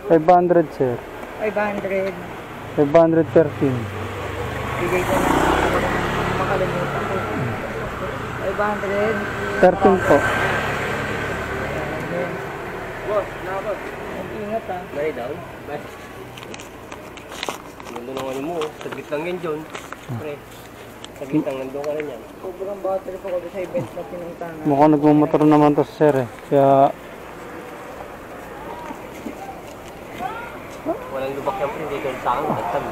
500 sir. 500. 513. Bigay ko na. Makalimutan ko. 500. 13 po. Boss, nabot. Ingat ha. Bye daw. Bye. Nandun ang ano mo. Saglit lang yan, John. Pre. Saglit lang, nandun ka rin yan. Sobrang battery ko sa event na pinunta na. Mukhang nagmumotor naman to sir eh. Kaya Walang lubak yan, pre. Dito sa akin. Nagtag.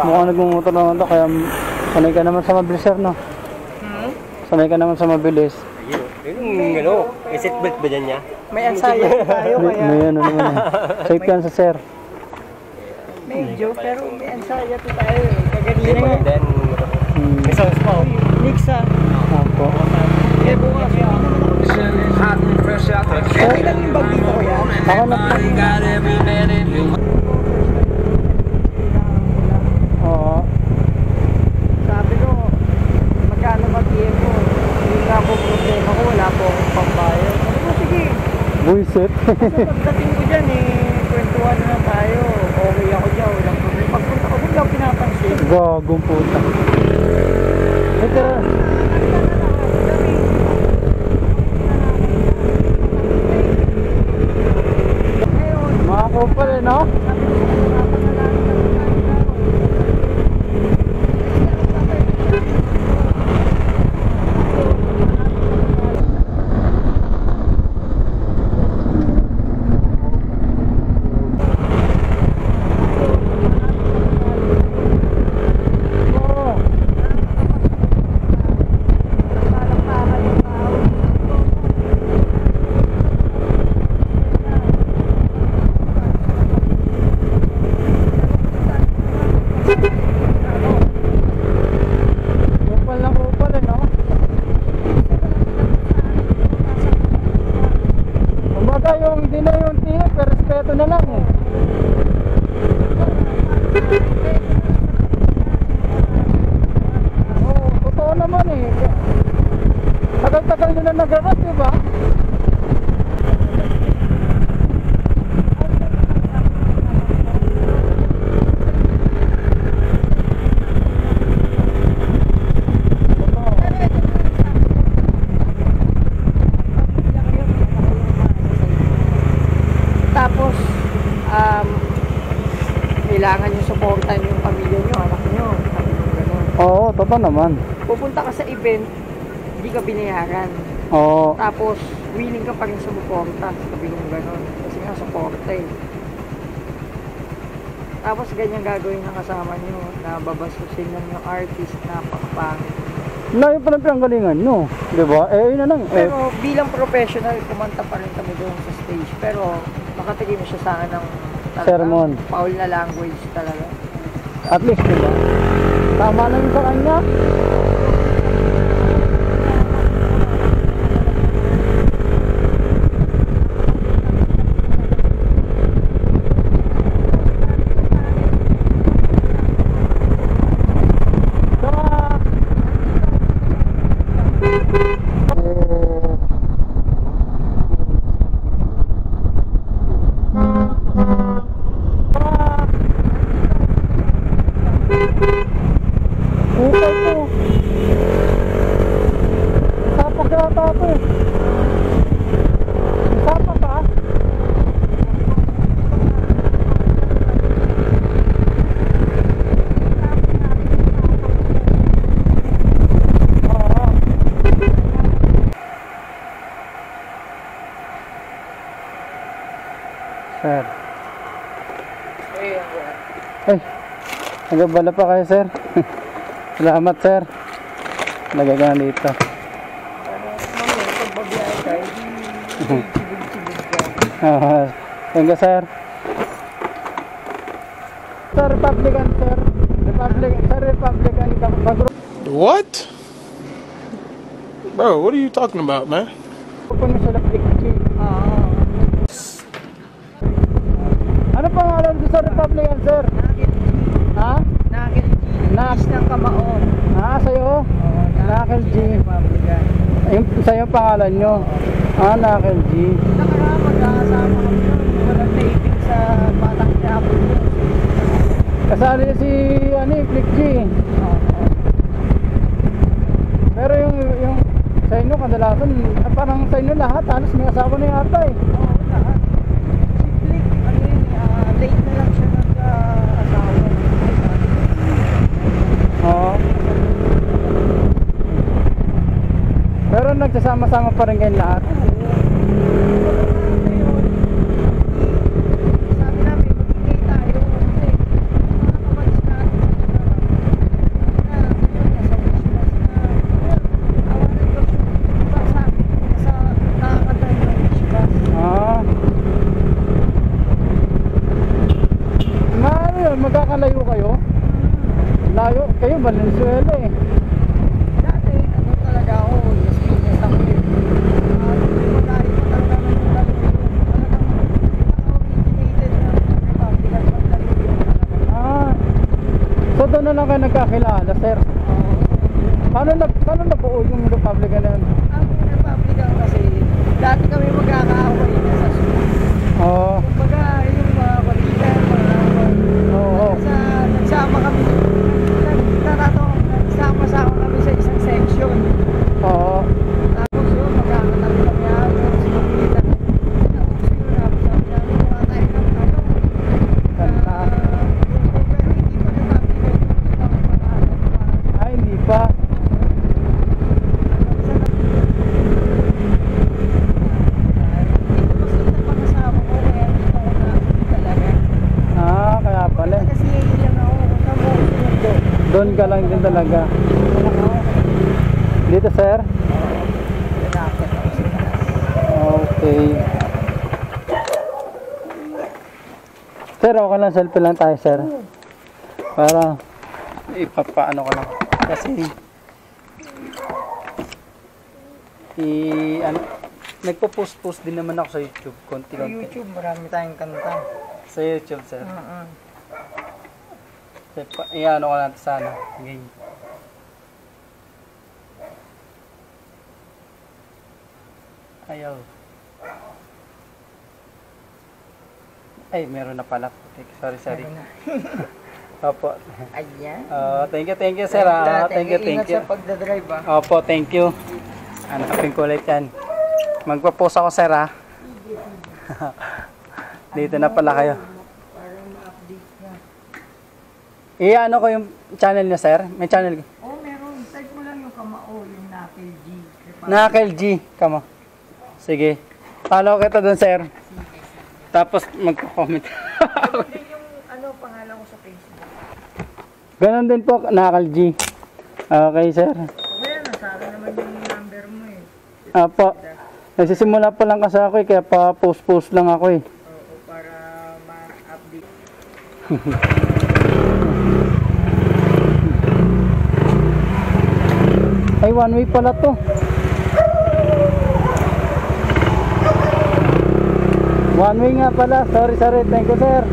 mukhang nagmumotor naman to. Kaya sanay ka naman sa mabilis sir no? Sanay ka naman sa mabilis. Ayun. Yung ano. May seatbelt ba dyan niya? May ansaya tayo May kaya. ano naman eh. Safe yan sa sir. Medyo, pero may ansaya tayo eh. Kaganina Hindi, nga. maganda yan. May sounds pa, oh. Nixa. Opo. Eh bukas yun. Okay lang yung bag dito ko yan. Ako na Oo. Sabi ko, magkano mag-PM mo? Hindi nga po problema ko, wala po akong pambayad. Sabi ko, sige. Buisit. Kasi pagdating ko dyan eh, kwentuhan na tayo. Okay ako dyan, walang problema. Pagpunta ko, hindi ako pinapansin. Gagong puta. Ito. Mga kupal eh no? Kupal na kupal eh no? Kumbaga yung hindi na yung tingin, pero respeto na lang eh. Oo, totoo naman eh. Tagal-tagal nyo na nag-rap, diba? Tapos, kailangan nyo supportan yung pamilya nyo, anak nyo. Sabi nyo gano'n. Oo, totoo naman. Pupunta ka sa event, hindi ka binayaran. Oo. Tapos, willing ka pa rin sumuporta. Sabi nyo gano'n. Kasi nga, suporta eh. Tapos, ganyan gagawin ng kasama nyo na babasusin lang yung artist na pakapangit. Layo pa ng pinanggalingan nyo, diba? Eh, yun na lang. Eh, Pero bilang professional, kumanta pa rin kami doon sa stage. Pero makatigim siya sa akin ng talagang Sermon. foul na language talaga. at least, diba? Tama na yun sa kanya. Ukay po. Sapak yata po eh. Sapak ka? Sir. Ay, nagabala pa kayo sir. Salamat sir. Lagay ka na dito. Mamaya, pagbabiyahe ka, hindi chibig-chibig ka. Thank you sir. Sir, Republican sir. Republican ka. What? Bro, what are you talking about, man? Pupunta sila picture. Ano pangalan ko sa Republican sir? Ha? Nakil G. Nakil ng Kamao. Sa'yo? Nakil G. Republican. Sa'yo pangalan nyo? Nakil G. Nakarama, magkakasama kami. nag-taping sa Batang Quiapo. Kasali si Flick G. Pero yung sa inyo kadalasan, parang sa inyo lahat, halos may asawa na yata eh. Oo, lahat. Si Blake, ano yun, late na lang siya nag-asawa. Oo. Pero nagsasama-sama pa rin kayo lahat. Sabi namin, mag-ingay tayo kasi mga kapatid natin na nasa wishlist na awanan ko pa sa amin sa nakakatayo ng wishlist. Magkakalayo kayo? Layo kayo, Valenzuela eh. Dati, ano talaga ako, yes, business ako eh. Hindi mo dahil pa talaga ng talaga originated na Republican pagdalito talaga. So doon na lang kayo nagkakilala, sir. Paano nabuo yung Republican na yun? Ang Republican kasi, dati kami magkakaaway na sa school. Oo. Kumbaga, yung mga kaligan, nagsama kami, nagsama-sama kami sa isang section. Oo. Tapos yun, magkakatabi kami halos, magkita. Tapos yun, sabi namin, wala tayo ng ano. Kanta. Pero hindi pa Republican, hindi pa makahanap pa. Ay, hindi pa. Dito kasi napakasama ko, kaya dito ako na talaga. Kaya pala. Kasi lang ako, kung saan mo ako sinundo. Doon ka lang din talaga. Dito, sir? Nakakit ako sa taas. Okay. Sir, okay lang. Selfie lang tayo, sir. Para ipapaano ko lang. Kasi nagpo-post din naman ako sa YouTube. Sa Konti-konti. YouTube, marami tayong kanta. Sa YouTube, sir. Iano ko natin sana. Game. Ayaw. Ay, meron na pala. Sorry. Opo. Ayan. Thank you, sir. Thank you. Ingat sa pagdadrive Opo, thank you. Hanapin ko ulit yan. Magpa-post ako, sir, ha? Dito na pala kayo. Para ma-update na. Ano ko yung channel niyo, sir? May channel ko. Oh, meron. Type mo lang yung kamao, yung Nakel G. Nakel G. Kamo. Sige. Follow kita doon, sir. Tapos magko-comment. Yun yung pangalan ko sa Facebook. Ganon din po, Nakel G. Okay, sir. Okay, nasabi naman yung number mo eh. Apo. Nagsisimula pa lang kasi ako eh, kaya pa post lang ako eh. Oo, para ma-update. Ay, one way pala to. One way nga pala. Sorry. Thank you, sir.